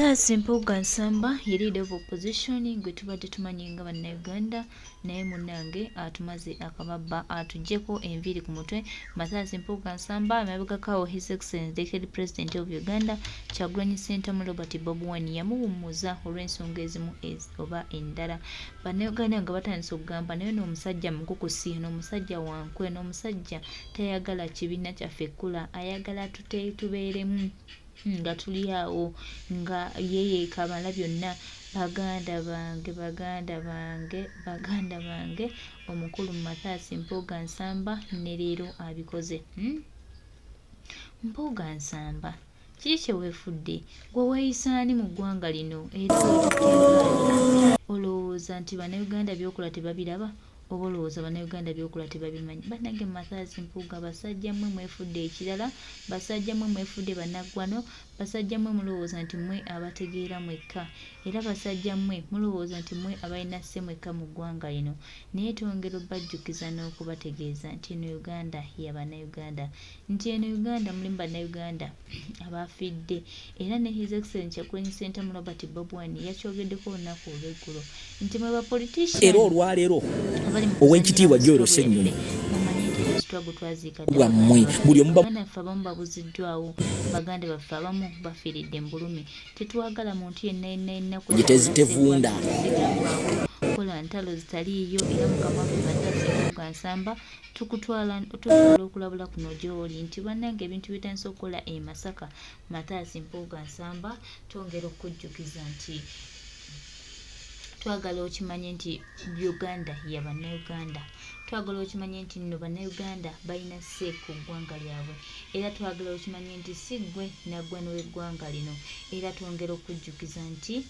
Mathias Mpuga Nsamba ye leader of opposition gwe tubadde tumanyi nga bannayuganda naye munnange atumaze akababba atuggyeko enviiri ku mutwe. Mathias Mpuga Nsamba amabegakawo His Excellency Decade President of Uganda Kyagulanyi Ssentamu Robert Bobi yamuwummuza olw'ensonga ezimu oba endala. Bannayuganda nga batandise okugamba naye n'omusajja mukukusi, n'omusajja wankwe, n'omusajja tayagala kibiina kyaffe kkula, ayagala tubeeremu nga tuli awo nga yeye kamala byonna. Baganda bange omukulu Mathias Mpuga Nsamba ne leero abikoze. Mpuga Nsamba kiki kye weefudde? Gwe weeyisaani mu ggwanga lino era olowooza nti bannayuganda byokola tebabiraba oba olowooza bannayuganda byokola tebabimanyi? Bannange Mathias Mpuga basajja mmwe mwefudde ekirala, basajja mmwe mwefudde bannaggwano, basajja mmwe mulowooza nti mmwe abategeera mwekka, era basajja mmwe mulowooza nti mmwe abalina sse mwekka mu ggwanga lino. Naye twongera obbajjukiza n'okubategeeza nti eno Uganda ya bannayuganda, nti eno Uganda mulimu bannayuganda abafidde, era ne His Excellency Kyagulanyi Ssentamu Robert Bobi yakyogeddeko olunaku olw'eggulo nti mwe bapolitician era olwaleero ow'ekitiibwa Joel Ssennyonyi bwammwe buli omu baffe abamu babuziddwawo, baganda baffe abamu bafiiridde mu bulumi. Tetwagala muntu yenna ennaku tevunda kola ntalo zitaliiyo, era mukama waffe Mathias Mpuga Nsamba tukutwala okulabula kuno gy'oli nti bannange ebintu bitandise okukola e Masaka. Mathias Mpuga Nsamba twongera okujjukiza nti twagala okimanye nti Uganda ya bannayuganda, twagala okimanye nti nno bannayuganda balina sse ku ggwanga lyabwe, era twagala okimanye nti si ggwe naggwe n'ow'eggwanga lino. Era twongera okujjukiza nti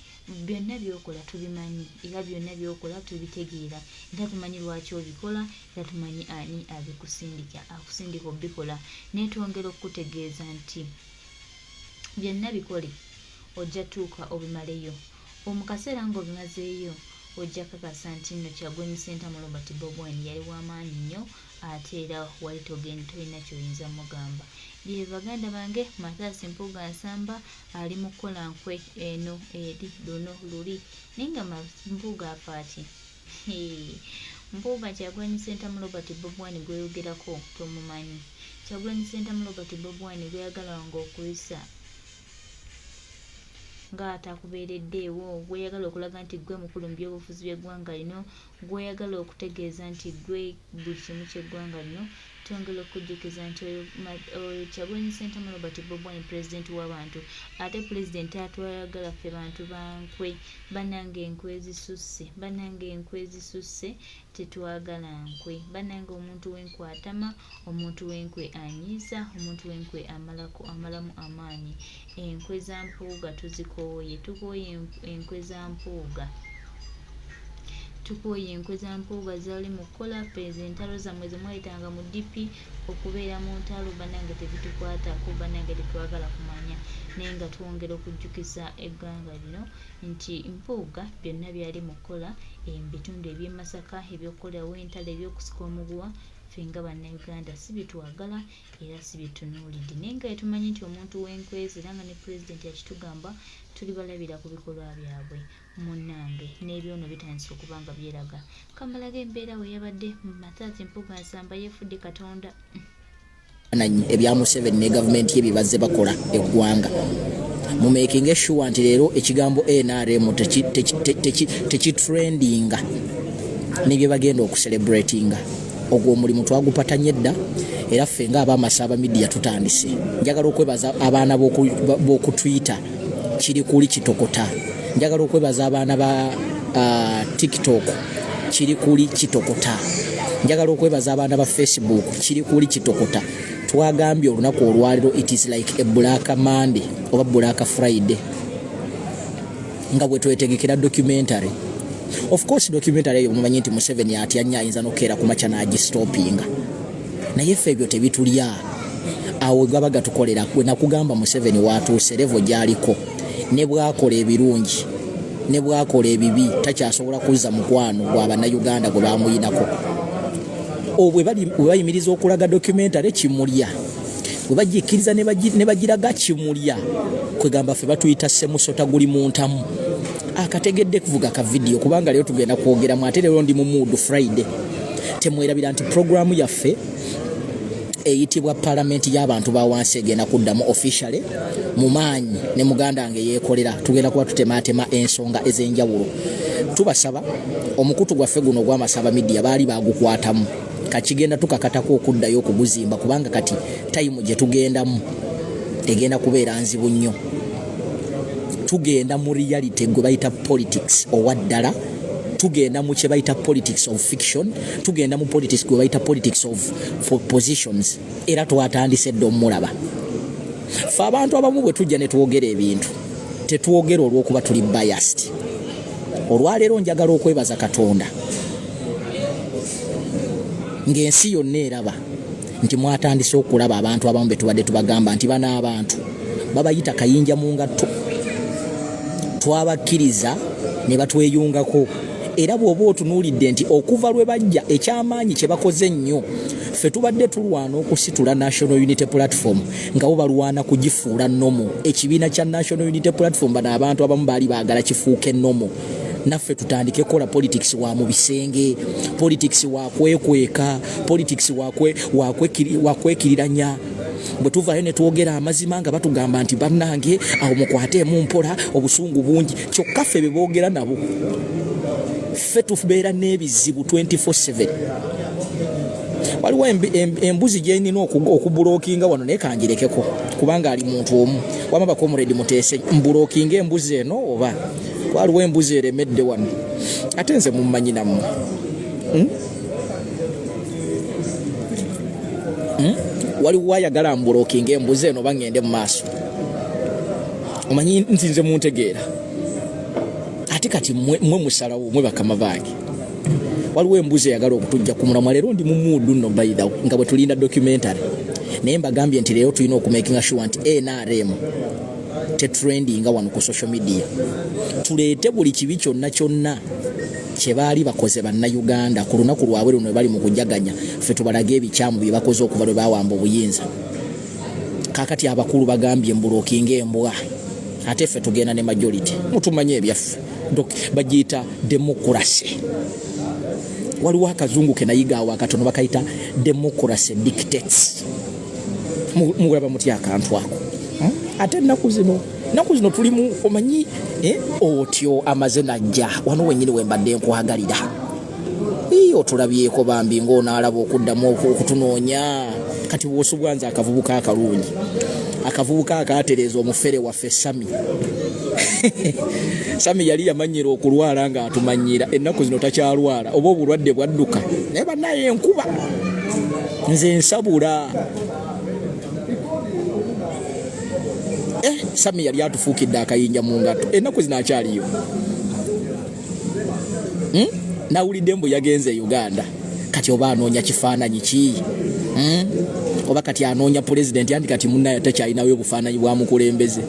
byonna byokola tubimanyi, era byonna byokola tubitegeera, era tumanyi lwaki obikola, era tumanyi ani akusindika obikola. Naye twongera okutegeeza nti byonna bikole ojja tuuka obimaleyo. Omukaseera ng'obimazeeyo ojja kakasa nti nno Kyagulanyi Ssentamu Robert Bobi yali w'amaanyi nnyo, ate era wali tolina kyoyinza mugamba. Ye baganda bange, Mathias Mpuga Nsamba ali mu kukola nkwe eno eri luno luli, naye nga Mpuga afaati Mpuga Kyagulanyi Ssentamu Robert Bobi gweyogerako tomumanyi. Kyagulanyi Ssentamu Robert Bobi gweyagala nga okuyisa nga atakubeereddeewo, gweyagala okulaga nti gwe mukulu mu byobufuzi by'eggwanga lino, gweyagala okutegeeza nti gwe buli kimu ky'eggwanga lino. Twongera okujjukiza nti Kyagulanyi Ssentamu Robert Bobi pulezidenti w'abantu, ate pulezidenti atwayagala ffe bantu bankwe. Bannange enkwe zisusse, bannange enkwe zisusse, tetwagala nkwe. Bannange omuntu w'enkwe atama, omuntu w'enkwe anyiiza, omuntu w'enkwe amalamu amaanyi. Enkwe za Mpuga tuzikooye, tukooye enkwe za Mpuga. Tukooye enkwe za Mpuga zaali mu kukola peza entalo zammwe ze mwayitanga mu DP okubeera mu ntalo. Bannange tebitukwatako, bannange tetwagala kumanya, naye nga twongera okujjukiza eggwanga lino nti Mpuga byonna byali mu kukola ebitundu eby'e Masaka eby'okukolerawo entalo eby'okusika omuguwa. Ffe nga bannayuganda si bitwagala era si bitunuulidde, naye nga tumanyi nti omuntu w'enkwezi era nga ne pulezidenti yakitugamba tuli balabira ku bikolwa byabwe. Munnange n'ebyono bitandise okuba nga byeraga. Kamalaga embeera we yabadde Mathias Mpuga Nsamba yeefudde Katonda. Ebya Museveni ne gavumenti ye bye bazze bakola eggwanga mu making sure nti leero ekigambo NRM tekitrendinga n'ebye bagenda okucelebratinga. Ogwo omulimu twagupatanye dda, era ffe nga ab'amasaaba media tutandise. Njagala okwebaza abaana b'oku Twitter kiri kuli kitokota, njagala okwebaza abaana ba TikTok kiri kuli kitokota, njagala okwebaza abaana ba Facebook kiri kuli kitokota. Twagambye olunaku olwaliro it is like a Black Monday oba Black Friday nga bwe twetegekera documentary. Of course documentary eyo mumanyi nti Museveni atya nnyo ayinza n'okeera ku makya n'agistopinga, naye ffe ebyo tebitulya. Awo gaba gatukolera kwe nakugamba Museveni watuuse levo gy'aliko, ne bwakola ebirungi ne bwakola ebibi takyasobola kuzza mukwano gwa bannayuganda gwe bamuyinako. Bwe bayimiriza okulaga documentary kimulya. bwe bagikkiriza ne bagiraga kimulya kwegamba ffe batuyita semusota guli muntamu akategedde kuvuga ka video kubanga leo tugenda kwogera mu ate lero ndi mu mood Friday temwerabira nti programu yaffe eyitibwa parliament y'abantu ba wansi egenda kuddamu officially mu maanyi ne muganda wange yeekolera tugenda kuba tutematema ensonga ez'enjawulo tubasaba omukutu gwaffe guno gw'amasaba media baali bagukwatamu kakigenda tukakatako okuddayo okuguzimba kubanga kati time gye tugendamu egenda kubeera nzibu nnyo tugenda mu reality gwe bayita politics owaddala tugenda mu kye bayita politics of fiction tugenda mu politics gwe bayita politics of positions era twatandise dde omulaba fe abantu abamu bwe tujja ne twogera ebintu tetwogera olw'okuba tuli biased olwaleero njagala okwebaza Katonda ng'ensi yonna eraba nti mwatandise okulaba abantu abamu be tubadde tubagamba nti bana abantu babayita kayinja mu ngatto twabakkiriza ne batweyungako era bw'oba otunuulidde nti okuva lwe bajja ekyamaanyi kye bakoze ennyo ffe tubadde tulwana okusitula National Unity Platform nga bo balwana kugifuula nnomo ekibiina kya National Unity Platform bano abantu abamu baali baagala kifuuke nnomo naffe tutandike kola politics wa mu bisenge politics wa kwekweka politics wa kwekiriranya bwe tuvayo ne twogera amazima nga batugamba nti bannange awo mukwateemu mpola obusungu bungi kyokka ffe be boogera nabo ffe tubeera n'ebizibu 24/7 waliwo embuzi gye nina okubulookinga wano naye kangirekeko kubanga ali muntu omu wama bakomredi muteese mbulookinga embuzi eno oba waliwo embuzi eremedde wano ate nze mummanyi nammwe waliwo ayagala mbulookinga embuzi eno bangende mu maaso omanyi nti nze muntegeera ate kati mwe musalawo mwe bakama bange waliwo embuzi eyagala okutujja ku mulamwa leero ndi mu muudu nno bayidhawo nga bwe tulinda documentary naye mbagambye nti leero tulina okumakinga sure nti NRM tetrendinga wano ku social media tuleete buli kibi kyonna kyonna kye baali bakoze bannayuganda ku lunaku lwabwe luno bali mu kujaganya ffe tubalaga ebikyamu bye bakoze okuva lwe bawamba obuyinza kakati abakulu bagambye mbulookinga embwa ate ffe tugenda ne majority mutumanye ebyaffe bagiyita democracy waliwo akazungu ke nayiga awo akatono bakayita democracy dictates mugulaba mutya akantu ako ate ennaku zino tulimu omanyi otyo amaze najja wano wenyini wembadde nkwagalira otulabyeko bambi ng'onaalaba okuddamu okutunoonya kati bw'osubwanza akavubuka akalungi akavubuka akatereeza omufere waffe Sami yali yamanyira okulwala nga atumanyira ennaku zino takyalwala oba obulwadde bwadduka naye bannaye enkuba nze nsabula Sami yali atufuukidde akayinja mu ngatto ennaku zino akyaliyo nawulidde mbu yagenze e Uganda kati oba anoonya kifaananyi ki oba kati anoonya pulezidenti andi kati munnaye takyalinayo obufaananyi bwa mukulembeze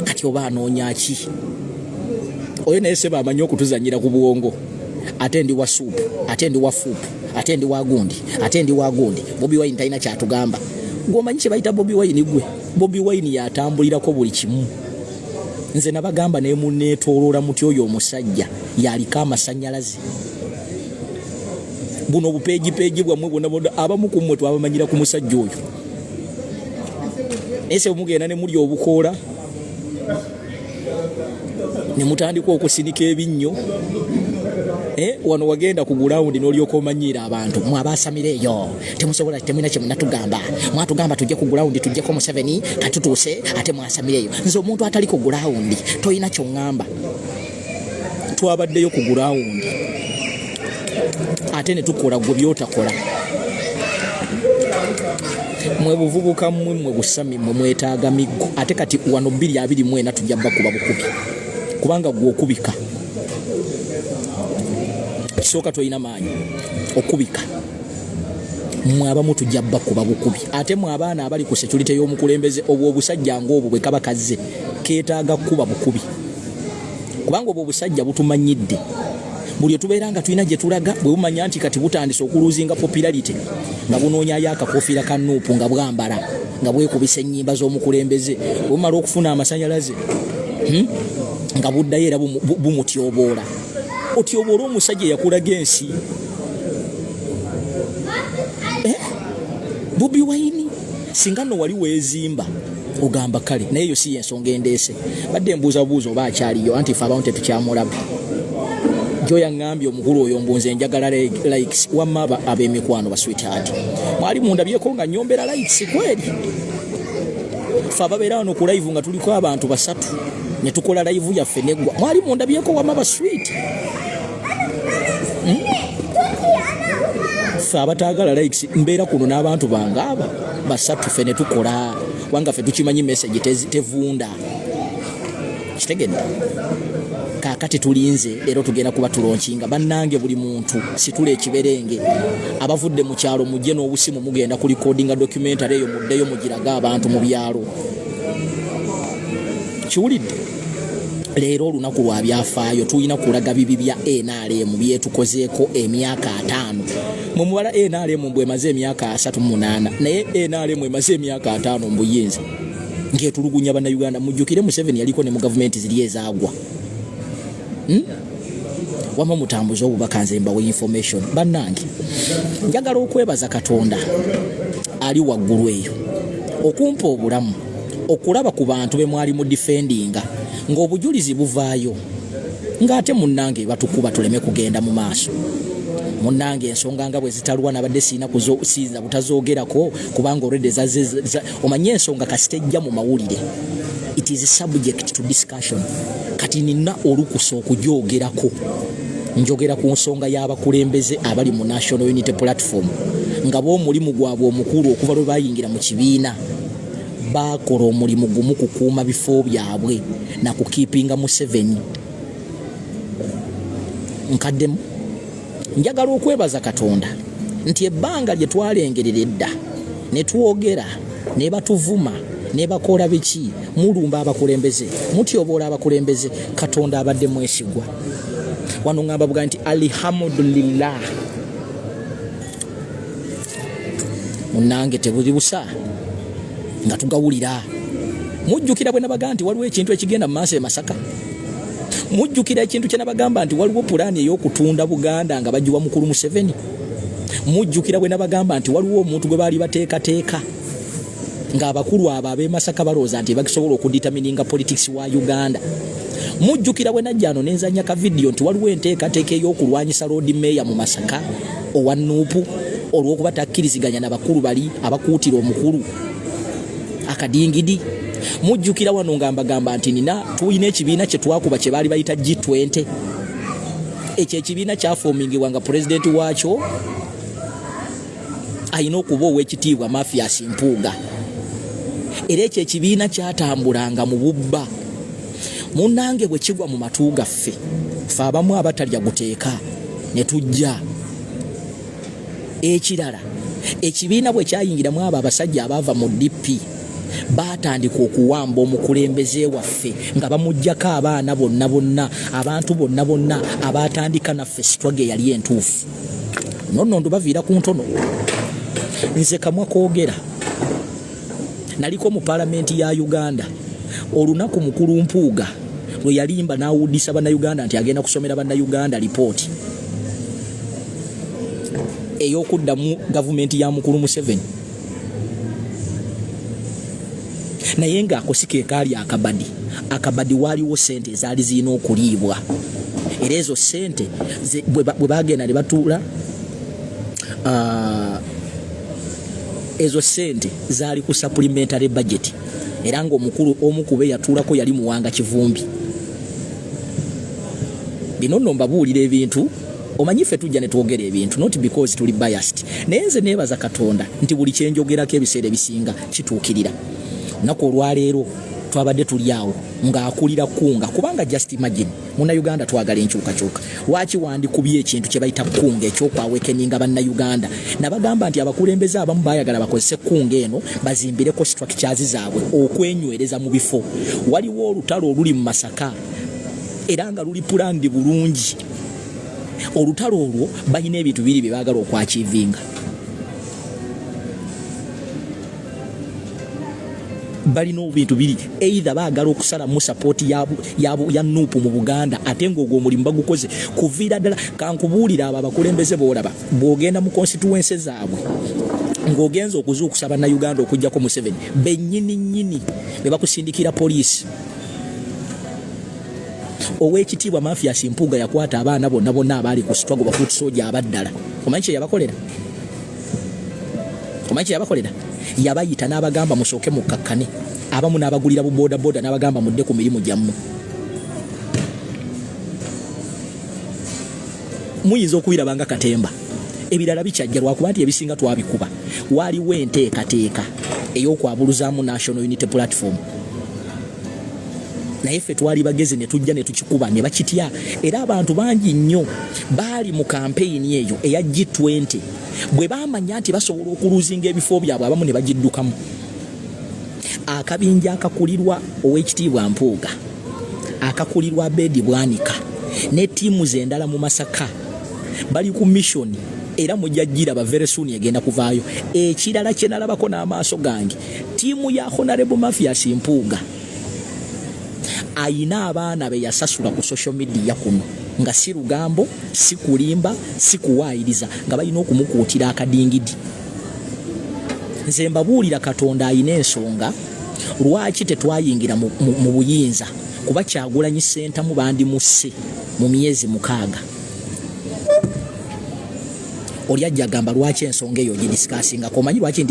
kati oba anoonya ki oyo naye seba amanyi okutuzanyira ku bwongo ate ndi wa suupu ate ndi wa fuupu ate ndi wa gundi ate ndi wa gundi Bobi Wine talina kyatugamba ng'omanyi kye bayita Bobi Wine gwe Bobi Wine yatambulirako buli kimu nze nabagamba naye munneetooloola muti oyo omusajja yaliko amasannyalaze buno obupeegipeegi bwammwe bwonna abamu ku mmwe twabamanyira ku musajja oyo naye se mugenda ne muli obukoola ne mutandika okusinika ebinnyo wano wagenda ku gulawundi n'olyoka omanyiira abantu mwabasamira eyo temusobola temulina kye munatugamba mwatugamba tujje ku gulawundi tujjeko Museveni katutuuse ate mwasamira eyo nze omuntu atali ku gulawundi toyina ky'oŋŋamba twabaddeyo ku gulawundi ate ne tukola gwe byotakola mwe buvubuka mmwe busami mmwe mwetaaga miggo ate kati wano 224 tujja bakuba bukubi kubanga gwe okubika kisooka toyina maanyi okubika mmwe abamu tujja bakuba bukubi ate mwe abaana abali ku security y'omukulembeze obwo obusajja ng'obwo bwe kaba kazze keetaaga kuba bukubi kubanga obwo obusajja butumanyidde buli tubeeranga tulina gye tulaga bwe bumanya nti kati butandise okuluzinga popularity nga bunoonya akakofiira ka NUP nga bwambala nga bwekubisa ennyimba z'omukulembeze bwe bumala okufuna amasanyalaze nga buddayo era bumutyoboola otyoboola omusajja eyakulaga ensi Bobi Wine singa nno wali weezimba ogamba kale naye yo si yensonga endeese badde mbuuzabuuza oba akyaliyo anti fe abantu tetukyamulaba jo yaŋŋambye omukulu oyo mbunze njagala likes wamma ab'emikwano ba sweetheart mwali mundabyeko nga nyombera likes kweri fe ababeera wano ku live nga tuliko abantu basatu ne tukola live yaffe neggwa mwali mundabyeko wamma ba sweet fe abataagala likes mbeera kuno n'abantu bange aba basatu fe ne tukola wanga fe tukimanyi message tevunda kitegedde kakati tulinze leero tugenda kuba tulonkinga bannange buli muntu situle ekiberenge abavudde mu kyalo mujje n'obusimu mugenda ku recordinga documentary eyo muddeyo mugiraga abantu mu byalo kiwulidde leero olunaku lwa byafaayo tulina kulaga bibi bya NRM byetukozeeko emyaka 5 mu mubala NRM mbwe emaze emyaka 38 naye NRM emaze emyaka 5 mu buyinza ng'etulugunya bannayuganda mujjukire Museveni yaliko ne mu gavumenti ziri ezaagwa wama mutambuza obubaka nze mbawe information bannange njagala okwebaza Katonda ali waggulu eyo okumpa obulamu okulaba ku bantu be mwali mu defendinga ng'obujulizi buvaayo ng'ate munnange batukuba tuleme kugenda mu maaso munnange ensonga nga bwe zitalwa nabadde siina kuziza butazoogerako kubanga already omanye ensonga kasitejja mu mawulire it is subject to discussion kati nina olukusa okujoogerako njogera ku nsonga y'abakulembeze abali mu National Unity Platform nga b'omulimu gwabwe omukulu okuva lwe bayingira mu kibiina bakola omulimu gumu kukuuma bifo byabwe na kukiipinga Museveni nkaddemu njagala okwebaza Katonda nti ebbanga lye twalengerera edda ne twogera ne batuvuma ne bakola biki mulumba abakulembeze mutyoboola abakulembeze Katonda abadde mwesigwa wano ngamba buga nti alhamdulillah munange tebuli busa nga tugawulira mujjukira bwe nabaga nti waliwo ekintu ekigenda mu maaso e Masaka mujjukira ekintu kye nabagamba nti waliwo pulaani ey'okutunda Buganda nga bagiwa mukulu Museveni mujjukira bwe nabagamba nti waliwo omuntu gwe baali bateekateeka ng'abakulu abo ab'e Masaka balowooza nti bakisobola okuditamininga politics wa Uganda mujjukira bwe najja ano nenzanya ka video nti waliwo enteekateeka ey'okulwanyisa road mayor mu Masaka owa NUP olw'okuba takkiriziganya n'abakulu bali abakuutira omukulu akadingidi mujjukira wano ngambagamba nti nina tuyina ekibiina kye twakuba kye baali bayita G20 ekyo ekibiina kyafoomingibwa nga pulezidenti waakyo ayina okuba ow'ekitiibwa Mafias Mpuga era ekyo ekibiina kyatambulanga mu bubba munnange bwe kigwa mu matu gaffe fe abamu abatalya guteeka ne tujja ekirala ekibiina bwe kyayingiramu abo abasajja abaava mu DP batandika okuwamba omukulembeze waffe nga bamujjako abaana bonna abantu bonna abatandika naffe struggle yali entuufu nonno ndubaviira ku ntono nze kamwa koogera naliko mu palamenti ya Uganda olunaku mukulu Mpuga lwe yalimba n'awudisa bannayuganda nti agenda kusomera bannayuganda lipooti ey'okuddamu gavumenti ya mukulu Museveni naye ng'akosika ekaali akabadi waliwo sente ezaali zirina okuliibwa era ezo sente bwe bagenda ne batuula ezo sente zaali ku supplementary budget era ng'omukulu omu ku be yatuulako yali Muwanga Kivumbi bino nno mbabuulira ebintu omanyi ffe tujja ne twogera ebintu not because tuli biased naye nze neebaza Katonda nti buli kyenjogerako ebiseera ebisinga kituukirira nako olwaleero twabadde tuli awo ng'akulira kunga kubanga just imagine munnayuganda twagala enkyukakyuka lwaki wandikubye ekintu kye bayita kunga ekyokwawekeninga bannayuganda nabagamba nti abakulembeze abamu baayagala bakozese kunga eno bazimbireko structures zaabwe okwenywereza mu bifo waliwo olutalo oluli mu Masaka era nga luli pulandi bulungi olutalo olwo balina ebintu biri bye baagala okwachivinga. Balina ebintu biri either baagala okusala mu support ya NUP mu Buganda ate ng'ogwo omulimu bagukoze kuviira ddala. Kankubuulira abo abakulembeze boolaba bw'ogenda mu constituency zaabwe ng'ogenza okuzuukusa bannayuganda okuggyako Museveni bennyini be bakusindikira poliisi. Oweekitiibwa Mafias Mpuga yakwata abaana bonna abaali ku struggle bafuuti soja abaddala. Omanyi kye yabakolera? Yabayita n'abagamba musooke mukakkane, abamu n'abagulira bu boda n'abagamba mudde ku mirimu gyammwe. Muyinza okubiraba nga katemba, ebirala bikyajja lwakuba nti ebisinga twabikuba. Waaliwo enteekateeka ey'okwabuluzaamu National Unity Platform, naye ffe twali bagezi ne tujja ne tukikuba ne bakitya. Era abantu bangi nnyo baali mu kampeyini eyo eya G20 bwe baamanya nti basobola okuluzinga ebifo byabwe abamu ne bagiddukamu. Akabinja akakulirwa Oweekitiibwa Mpuuga, akakulirwa Abedi Bwanika ne ttiimu ze endala mu Masaka bali ku mission era mujjajjira ba very soon egenda kuvaayo. Ekirala kye nalabako n'amaaso gange, ttiimu ya Honorable Mafias Mpuuga ayina abaana be yasasula ku social media kuno nga si lugambo, si kulimba, si kuwaayiriza, nga balina okumukuutira akadingidi. Nze mbabuulira Katonda ayina ensonga lwaki tetwayingira mu buyinza, kuba Kyagulanyi Ssentamu bandimusse mu myezi 6. Oli ajja agamba lwaki ensonga eyo ngidiscussingako. Omanyi lwaki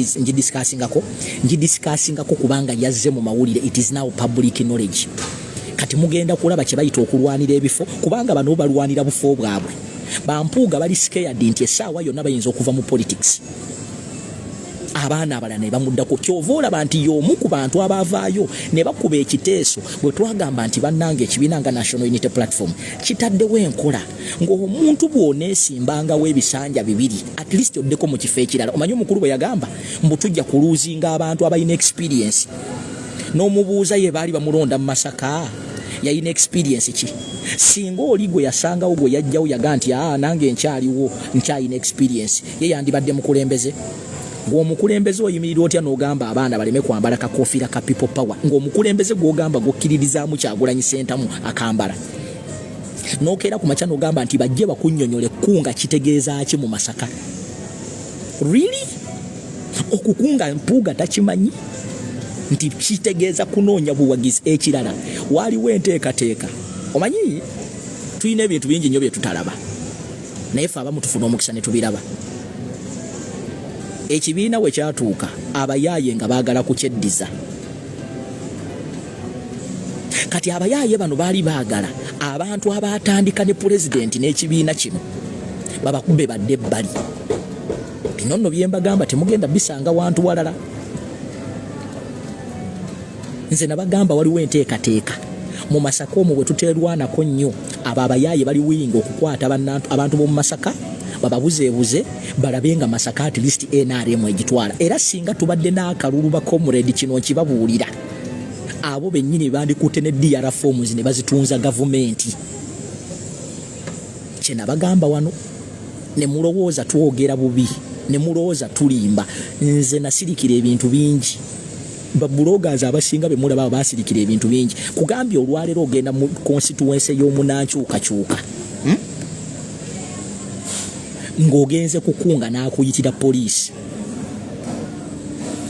ngidiscussingako kubanga yazze mu mawulire. It is now public knowledge. Kati mugenda kulaba kye bayita okulwanira ebifo, kubanga bano balwanira bufo bwabwe. Bampuuga bali scared nti essaawa yonna bayinza okuva mu politics. Abaana abalala ne bamuddako. Kyova olaba nti y'omu ku bantu abaavaayo ne bakuba ekiteeso bwe twagamba nti bannange ekibiina nga National Unity Platform kitaddewo enkola ng'omuntu bw'oneesimbangawo ebisanja 2 at least oddeko mu kifo ekirala. Omanyi omukulu bwe yagamba mbu tujja kuluuzinga abantu abalina experience. N'omubuuza ye baali bamulonda mu Masaka yalina experience ki? Singa oli gwe yasangawo gwe yajjawo yaga nti nange nkyalina experience, ye yandibadde mukulembeze. Ng'omukulembeze oyimirira otya n'ogamba abaana baleme kwambala kakofiira ka people power, ng'omukulembeze gw'ogamba gwokkiririzaamu Kyagulanyi Ssentamu akambala. N'okeera ku makya n'ogamba nti bajje bakunnyonnyole kunga kitegeeza ki mu Masaka. Really? Okukunga Mpuuga takimanyi nti kitegeeza kunoonya buwagizi. Ekirala waaliwo enteekateeka. Omanyi tulina ebintu bingi nnyo bye tutalaba, naye ffe abamu tufuna omukisa ne tubiraba. Ekibiina we kyatuuka abayaaye nga baagala kukyeddiza. Kati abayaaye bano baali baagala abantu abaatandika ne pulezidenti n'ekibiina kino babakube badde ebbali. Bino nno bye mbagamba temugenda bisanga wantu walala. Nze nabagamba waliwo enteekateeka mu Masaka omwo bwe tuteerwanako nnyo. Abo abayaaye bali willing okukwata abantu b'omu Masaka bababuzeebuze balabe nga Masaka at least NRM egitwala. Era singa tubadde n'akalulu ba comrade kino nkibabuulira, abo bennyini bandikutte ne DR forms ne bazitunza gavumenti. Kye nabagamba wano ne mulowooza twogera bubi, ne mulowooza tulimba. Nze nasirikira ebintu bingi. Babulogazi abasinga be mulaba basirikira ebintu bingi. Kugambye olwaleero ogenda mu constituency y'omunankyukakyuka ng'ogenze kukunga n'akuyitira poliisi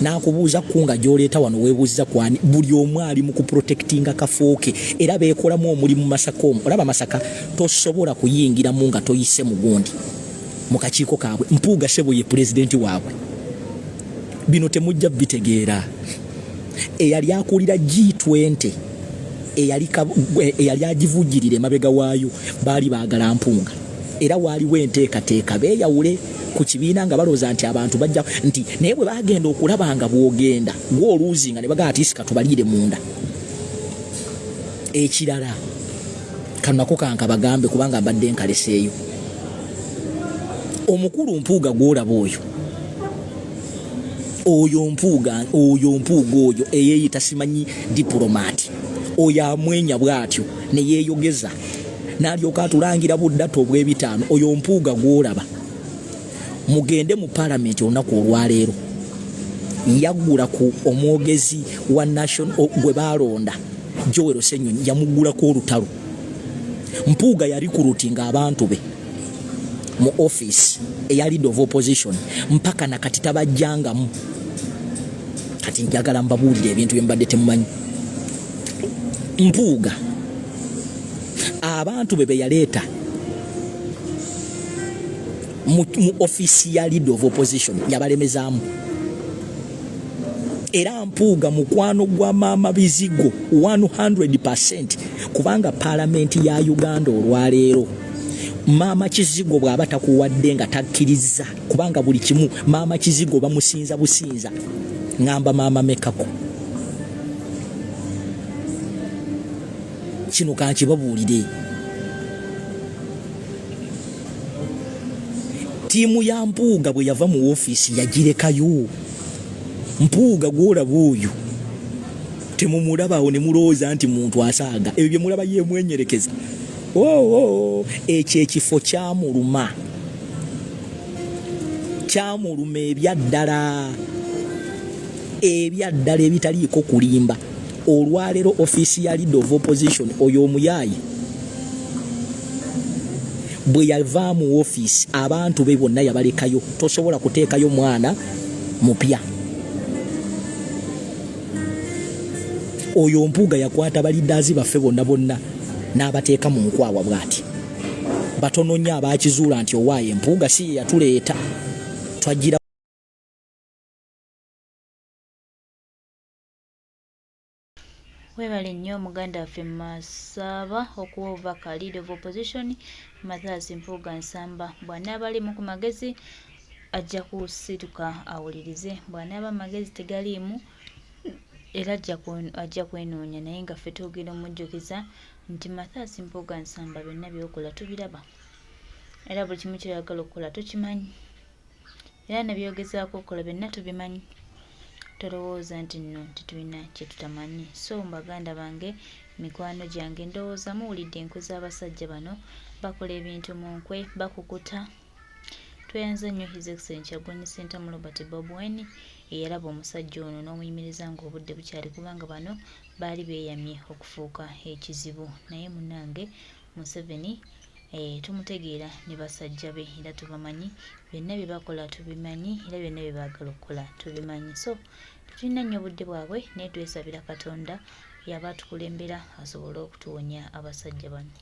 n'akubuuza kunga gy'oleeta wano weebuuziza kwani. Buli omu ali mu kuprotectinga kafooke era beekolamu omulimu Masaka omwo. Olaba Masaka tosobola kuyingiramu nga toyise mu gundi mu kakiiko kaabwe. Mpuuga Ssebo ye pulezidenti waabwe. Bino temujja bitegeera. Eyali akulira G20 eyali agivujjirira emabega waayo baali baagala Mpuuga. Era waaliwo enteekateeka beeyawule ku kibiina nga balowooza nti abantu bajja nti naye bwe bagenda okulaba nga bw'ogenda gw'oluuzinga ne bagamba ati sika tubaliire munda. Ekirala kanako kanka bagambe kubanga mbadde nkaleseeyo. Omukulu Mpuuga gw'olaba oyo Mpuuga oyo eyeeyita simanyi diplomaati, oyo amwenya bw'atyo ne yeeyogeza n'alyoka atulangira buddatu obw'ebitaano oyo Mpuuga gw'olaba mugende mu paalamenti olunaku olwaleero yaggula ku omwogezi wa national gwe baalonda Joel Ssenyonyi yamuggulako olutalo. Mpuuga yali ku rutinga abantu be mu office eya leader of opposition mpaka nakati tabajjangamu. Kati njagala mbabuulire ebintu bye mbadde temumanyi. Mpuuga abantu be yaleeta mu office ya leader of opposition yabalemezaamu. Era Mpuuga mukwano gwa maama Bizigo 100% kubanga paalamenti ya Uganda olwaleero maama Kizigo bw'aba takuwadde nga takkiriza kubanga buli kimu maama Kizigo bamusinza businza ngamba maama mekako. Kino kankibabuulire. Tiimu ya Mpuuga bwe yava mu ofiisi yagirekayo. Mpuuga gw'olaba oyo temumulabawo ne mulowooza nti muntu asaaga. Ebyo bye mulaba ye mwenyerekeza. Ekyo ekifo kyamuluma. Kyamuluma ebyaddala ebitaliiko kulimba. Olwaleero office ya leader of opposition oyo omuyaayi bwe yava mu office abantu be bonna yabalekayo. Tosobola kuteekayo mwana mupya. Oyo Mpuuga yakwata balidaazi baffe bonna n'abateeka mu nkwawa bw'ati. Batono nnyo abaakizuula nti owaaye Mpuuga si yatuleeta twagira. Webale nnyo omuganda waffe Masaba okuwa obubaka leader of opposition Mathias Mpuuga Nsamba. Bw'anaaba alimu ku magezi ajja kusituka awulirize. Bw'anaaba magezi tegaliimu era ajja kwenoonya, naye nga ffe twogera omujjukiza nti Mathias Mpuuga Nsamba byonna byokola tubiraba era buli kimu kyoyagala okukola tukimanyi era nebyogezaako okukola byonna tubimanyi. Tolowooza nti nno titulina kye tutamanyi. So baganda bange, mikwano gyange, ndowooza muwulidde enku z'abasajja bano bakola ebintu mu nkwe, bakukuta. Tweyanza nnyo His Excellency Kyagulanyi Ssentamu Robert Bobi Wine eyalaba omusajja ono n'omuyimiriza ng'obudde bukyali kubanga bano baali beeyamye okufuuka ekizibu. Naye munnange Museveni tumutegeera ne basajja be era tubamanyi, byonna bye bakola tubimanyi era byonna bye baagala okukola tubimanyi. So tulina nnyo obudde bwabwe naye twesabira Katonda yaba atukulembera asobole okutuwonya abasajja bano.